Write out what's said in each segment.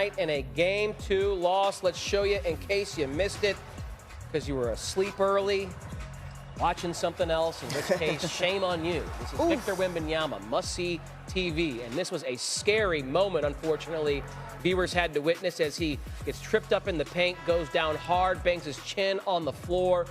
night in a Game 2 loss. Let's show you in case you missed it because you were asleep early, watching something else. In which case, shame on you. This is Victor Wembanyama, must-see TV. And this was a scary moment, unfortunately, viewers had to witness as he gets tripped up in the paint, goes down hard, bangs his chin on the floor,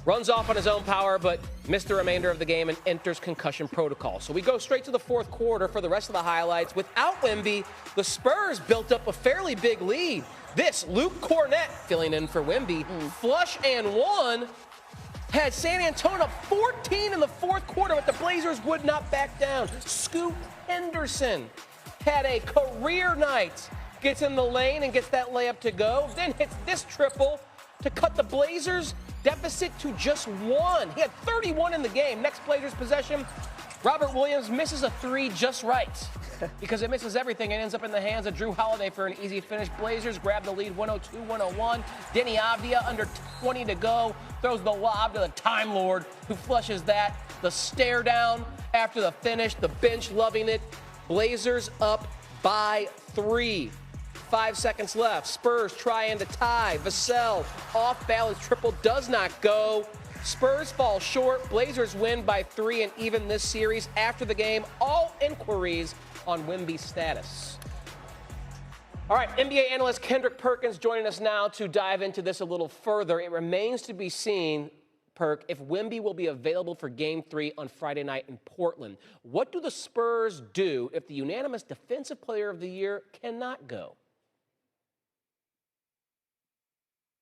runs off on his own power, but missed the remainder of the game and enters concussion protocol. So we go straight to the fourth quarter for the rest of the highlights. Without Wemby, the Spurs built up a fairly big lead. This, Luke Cornett, filling in for Wemby, flush and one, had San Antonio up 14 in the fourth quarter, but the Blazers would not back down. Scoot Henderson had a career night, gets in the lane and gets that layup to go, then hits this triple to cut the Blazers deficit to just one. He had 31 in the game. Next Blazers possession, Robert Williams misses a three just right because it misses everything and ends up in the hands of Drew Holiday for an easy finish. Blazers grab the lead 102-101. Denny Avdia, under 20 to go, throws the lob to the Time Lord, who flushes that. The stare down after the finish, the bench loving it. Blazers up by 3. 5 seconds left. Spurs trying to tie. Vassell off balance triple does not go. Spurs fall short. Blazers win by 3 and even this series. After the game, all inquiries on Wemby's status. All right, NBA analyst Kendrick Perkins joining us now to dive into this a little further. It remains to be seen, Perk, if Wemby will be available for Game 3 on Friday night in Portland. What do the Spurs do if the unanimous Defensive Player of the Year cannot go?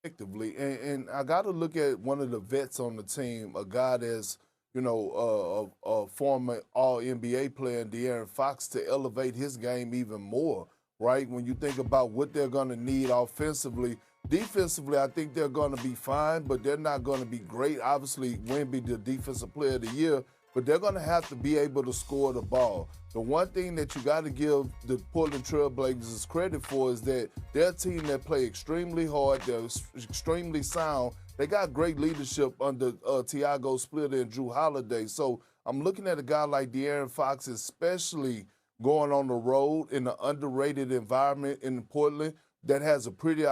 Effectively, and I got to look at one of the vets on the team, a guy that's, a former All-NBA player, De'Aaron Fox, to elevate his game even more, right? When you think about what they're going to need offensively, defensively, I think they're going to be fine, but they're not going to be great. Obviously, Wemby, the Defensive Player of the Year, but they're going to have to be able to score the ball. The one thing that you got to give the Portland Trail Blazers credit for is that they're a team that play extremely hard, they're extremely sound. They got great leadership under Tiago Splitter and Drew Holiday. So I'm looking at a guy like De'Aaron Fox, especially going on the road in an underrated environment in Portland that has a pretty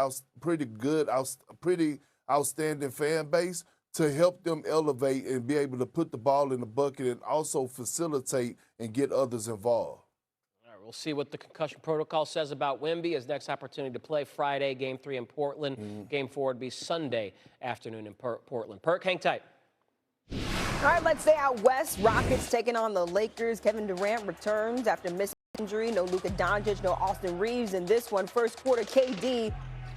outstanding fan base, to help them elevate and be able to put the ball in the bucket and also facilitate and get others involved. All right, we'll see what the concussion protocol says about Wemby. His next opportunity to play Friday, Game 3 in Portland. Game 4 would be Sunday afternoon in Portland. Perk, hang tight. All right, let's stay out west. Rockets taking on the Lakers. Kevin Durant returns after missing injury. No Luka Doncic, no Austin Reeves in this one. First quarter, KD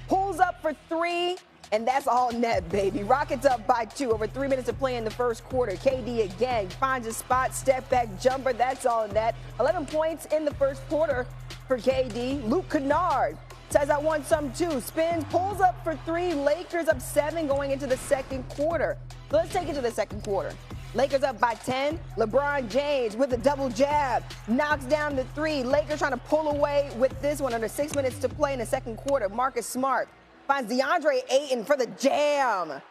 pulls up for 3. And that's all net, baby. Rockets up by 2. Over 3 minutes to play in the first quarter. KD again finds a spot, step back jumper. That's all net. 11 points in the first quarter for KD. Luke Kennard says, I want some too. Spins, pulls up for 3. Lakers up 7 going into the second quarter. So let's take it to the second quarter. Lakers up by 10. LeBron James with a double jab. Knocks down the 3. Lakers trying to pull away with this one under 6 minutes to play in the second quarter. Marcus Smart finds DeAndre Ayton for the jam.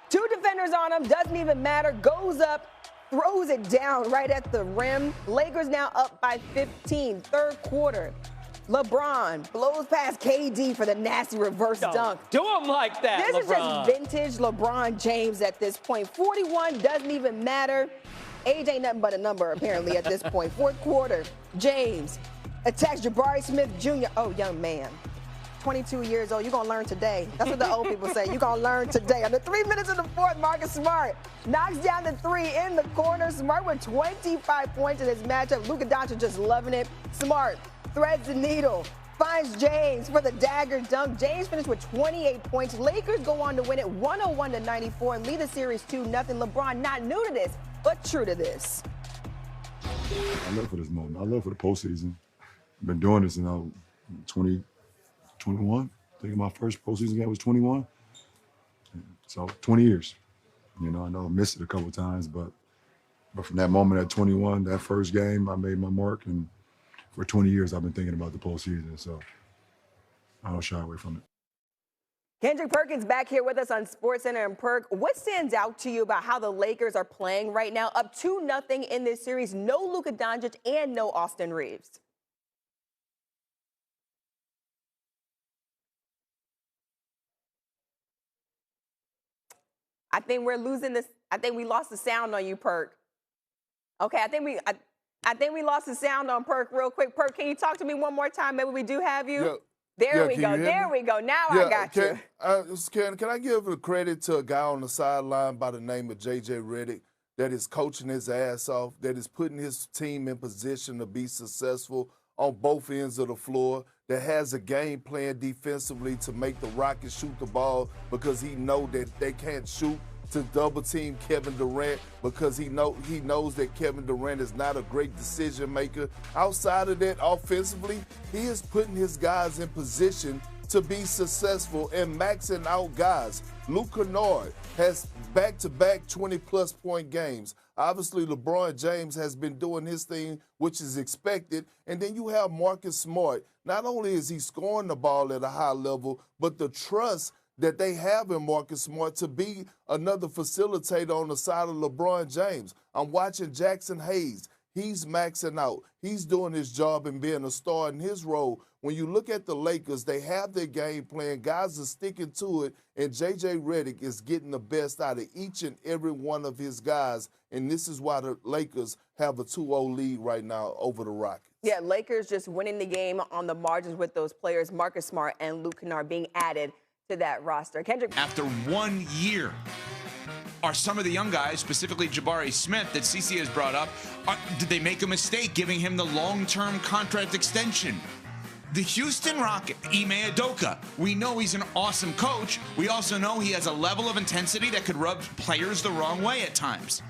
2 defenders on him, doesn't even matter. Goes up, throws it down right at the rim. Lakers now up by 15. Third quarter. LeBron blows past KD for the nasty reverse dunk. Do him like that, This LeBron. is just vintage LeBron James at this point. 41 doesn't even matter. Age ain't nothing but a number, apparently, at this point. Fourth quarter, James attacks Jabari Smith Jr. Oh, young man. 22 years old, you're going to learn today. That's what the old people say. You're going to learn today. Under 3 minutes in the fourth, Marcus Smart knocks down the 3 in the corner. Smart with 25 points in this matchup. Luka Doncic just loving it. Smart threads the needle, finds James for the dagger dunk. James finished with 28 points. Lakers go on to win it 101-94 and lead the series 2-0. LeBron not new to this, but true to this. I live for this moment. I live for the postseason. I've been doing this since I was 21. I think my first postseason game was 21. So 20 years. I know I missed it a couple of times, but from that moment at 21, that first game, I made my mark. And for 20 years, I've been thinking about the postseason. So I don't shy away from it. Kendrick Perkins back here with us on SportsCenter and Perk. What stands out to you about how the Lakers are playing right now? Up 2-0 in this series. No Luka Doncic and no Austin Reeves. I think we're losing this. I think we lost the sound on you, Perk. Okay, I think we lost the sound on Perk real quick. Perk, can you talk to me one more time? Maybe we do have you. Yeah. There we go. There we go. Now I got you. Can I give the credit to a guy on the sideline by the name of J.J. Redick that is coaching his ass off, that is putting his team in position to be successful on both ends of the floor, that has a game plan defensively to make the Rockets shoot the ball because he know that they can't shoot, to double team Kevin Durant because he knows that Kevin Durant is not a great decision maker. Outside of that, offensively, he is putting his guys in position to be successful and maxing out guys. Luke Kennard has back-to-back 20-plus point games. Obviously, LeBron James has been doing his thing, which is expected. And then you have Marcus Smart. Not only is he scoring the ball at a high level, but the trust that they have in Marcus Smart to be another facilitator on the side of LeBron James. I'm watching Jackson Hayes. He's maxing out. He's doing his job and being a star in his role. When you look at the Lakers, they have their game plan. Guys are sticking to it, and J.J. Redick is getting the best out of each and every one of his guys, and this is why the Lakers have a 2-0 lead right now over the Rockets. Yeah, Lakers just winning the game on the margins with those players, Marcus Smart and Luke Kennard, being added to that roster. Kendrick. After 1 year, are some of the young guys, specifically Jabari Smith, that CC has brought up, did they make a mistake giving him the long-term contract extension? The Houston Rockets, Ime Udoka, we know he's an awesome coach. We also know he has a level of intensity that could rub players the wrong way at times.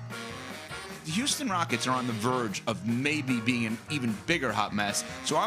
The Houston Rockets are on the verge of maybe being an even bigger hot mess. So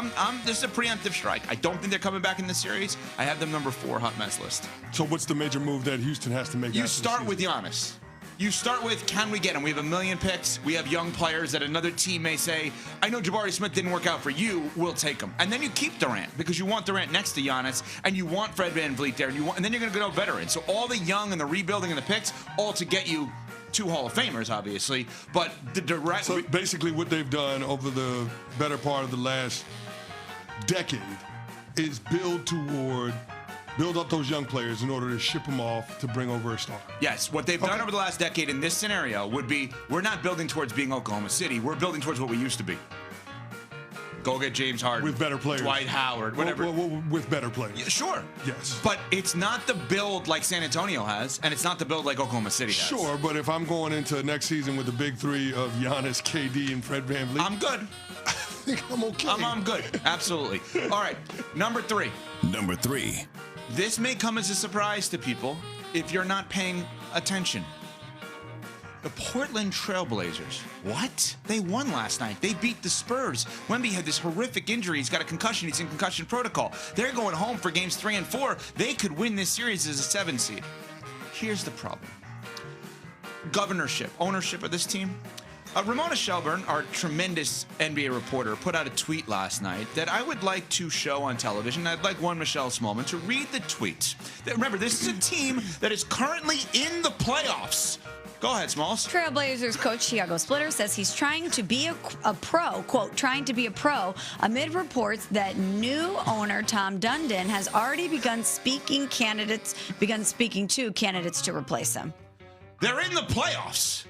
this is a preemptive strike. I don't think they're coming back in the series. I have them number 4 hot mess list. So what's the major move that Houston has to make? You start with Giannis. You start with, can we get him? We have 1 million picks. We have young players that another team may say, I know Jabari Smith didn't work out for you. We'll take him. And then you keep Durant because you want Durant next to Giannis, and you want Fred VanVleet there, and then you're going to go veterans. So all the young and the rebuilding and the picks, all to get you 2 Hall of Famers, obviously, but the direct. So basically, what they've done over the better part of the last decade is build up those young players in order to ship them off to bring over a star. Yes, what they've done over the last decade in this scenario would be, we're not building towards being Oklahoma City. We're building towards what we used to be. Go get James Harden. With better players. Dwight Howard, whatever. With better players. Yeah, sure. Yes. But it's not the build like San Antonio has, and it's not the build like Oklahoma City has. Sure, but if I'm going into next season with the big 3 of Giannis, KD, and Fred VanVleet, I'm good. I think I'm okay. I'm good. Absolutely. All right, number 3. Number 3. This may come as a surprise to people if you're not paying attention. The Portland Trailblazers. What? They won last night. They beat the Spurs. Wemby had this horrific injury. He's got a concussion. He's in concussion protocol. They're going home for games 3 and 4. They could win this series as a 7 seed. Here's the problem. Governorship, ownership of this team. Ramona Shelburne, our tremendous NBA reporter, put out a tweet last night that I would like to show on television. I'd like one Michelle Smallman to read the tweet. Remember, this is a team that is currently in the playoffs. Go ahead, Smalls. Trailblazers coach Thiago Splitter says he's trying to be a pro, quote, trying to be a pro, amid reports that new owner Tom Dundon has already begun speaking to candidates to replace him. They're in the playoffs.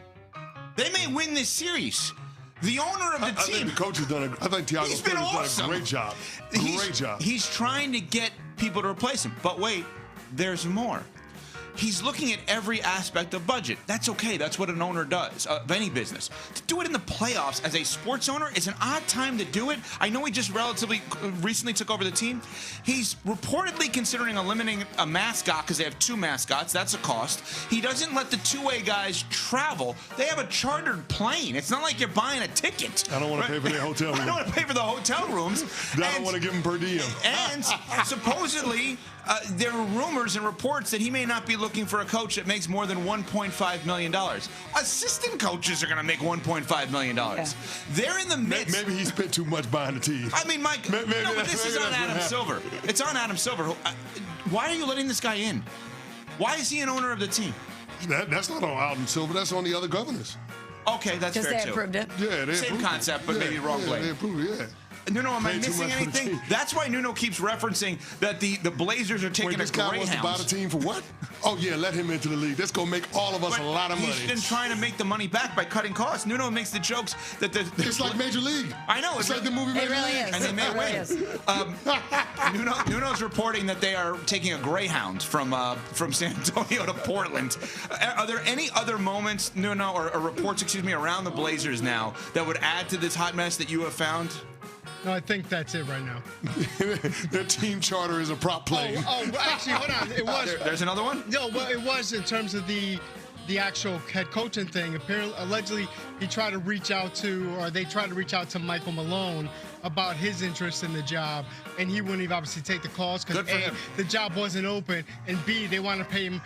They may win this series. The owner of the team. I think the coach has done I think Thiago Splitter has done a great job. Great job. He's trying to get people to replace him. But wait, there's more. He's looking at every aspect of budget. That's okay. That's what an owner does, of any business. To do it in the playoffs as a sports owner is an odd time to do it. I know he just relatively recently took over the team. He's reportedly considering eliminating a mascot because they have 2 mascots. That's a cost. He doesn't let the two-way guys travel. They have a chartered plane. It's not like you're buying a ticket. I don't want to pay for their hotel room. I don't want to pay for the hotel rooms. I don't want to give them per diem. And supposedly, there are rumors and reports that he may not be looking for a coach that makes more than $1.5 million. Assistant coaches are going to make $1.5 million. Yeah. They're in the midst. Maybe he spent too much buying the team. I mean, Mike, no, but this is on Adam Silver. It's on Adam Silver. Why are you letting this guy in? Why is he an owner of the team? That's not on Adam Silver. That's on the other governors. Okay, that's fair, too. Because they approved it? Yeah, they Same concept, but maybe wrong way. They approved it, yeah. Nuno, am I Paid too missing much for the anything? team. That's why Nuno keeps referencing that the Blazers are taking Wait, this guy wants to buy the team for what? Oh, yeah, let him into the league. That's going to make all of us a lot of money. He's been trying to make the money back by cutting costs. Nuno makes the jokes that the It's like Major League. I know. It's like the movie Major really League. is. And they may It really win. is. Nuno's reporting that they are taking a Greyhound from San Antonio to Portland. Are there any other moments, Nuno, or reports, around the Blazers now that would add to this hot mess that you have found? No, I think that's it right now. Their team charter is a prop plane. Actually, hold on. It was. There's another one? No, well, it was in terms of the actual head coaching thing. Apparently, allegedly, they tried to reach out to Michael Malone about his interest in the job, and he wouldn't even obviously take the calls because A, the job wasn't open, and B, they want to pay him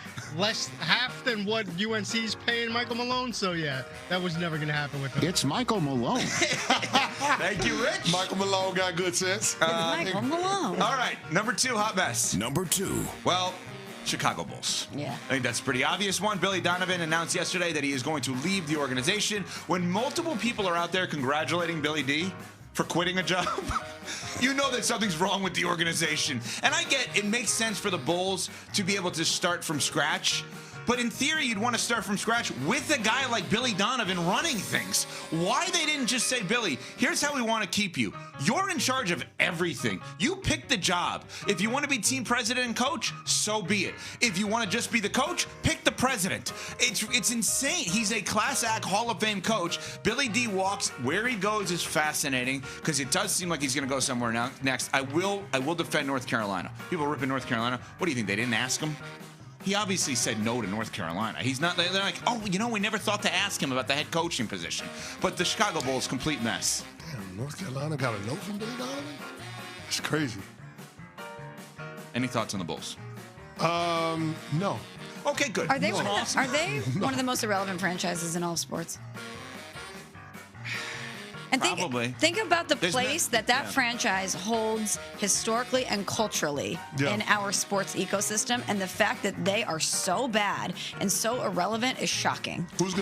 half than what UNC's paying Michael Malone. So yeah, that was never going to happen with him. It's Michael Malone. Thank you, Rich. Michael Malone got good sense. Michael Malone. All right, number 2 hot mess. Number 2. Well, Chicago Bulls. Yeah. I think that's a pretty obvious one. Billy Donovan announced yesterday that he is going to leave the organization. When multiple people are out there congratulating Billy D for quitting a job, you know that something's wrong with the organization. And I get it makes sense for the Bulls to be able to start from scratch. But in theory, you'd want to start from scratch with a guy like Billy Donovan running things. Why they didn't just say, Billy, here's how we want to keep you. You're in charge of everything. You pick the job. If you want to be team president and coach, so be it. If you want to just be the coach, pick the president. It's insane. He's a class act Hall of Fame coach. Billy D walks. Where he goes is fascinating because it does seem like he's going to go somewhere next. I will defend North Carolina. People ripping North Carolina. What do you think? They didn't ask him? He obviously said no to North Carolina. He's not. They're like, oh, we never thought to ask him about the head coaching position. But the Chicago Bulls, complete mess. Damn, North Carolina got a note from Billy Donovan? It's crazy. Any thoughts on the Bulls? No. Okay, good. Are they one of the most irrelevant franchises in all of sports? And Probably. think about the There's place that franchise holds historically and culturally in our sports ecosystem, and the fact that they are so bad and so irrelevant is shocking. Who's